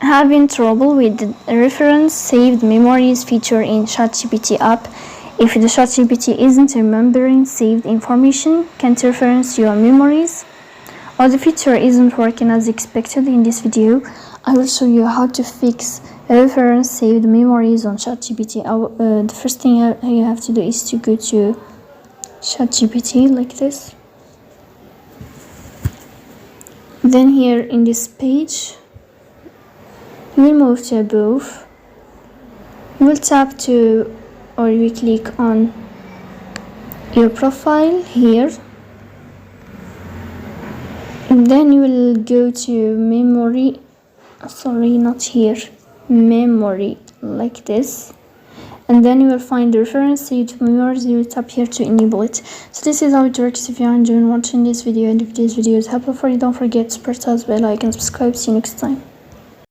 having trouble with the reference saved memories feature in ChatGPT app. If the ChatGPT isn't remembering saved information, can't reference your memories, or the feature isn't working as expected, in this video I will show you how to fix reference saved memories on ChatGPT. The first thing you have to do is to go to ChatGPT like this. Then here in this page, you will move to above. You will tap to, or you click on your profile here. And then you will go to memory, memory, like this. And then you will find the reference saved memories. You will tap here to enable it. So this is how it works. If you are enjoying watching this video and if this video is helpful for you, don't forget to press the bell icon and subscribe. See you next time.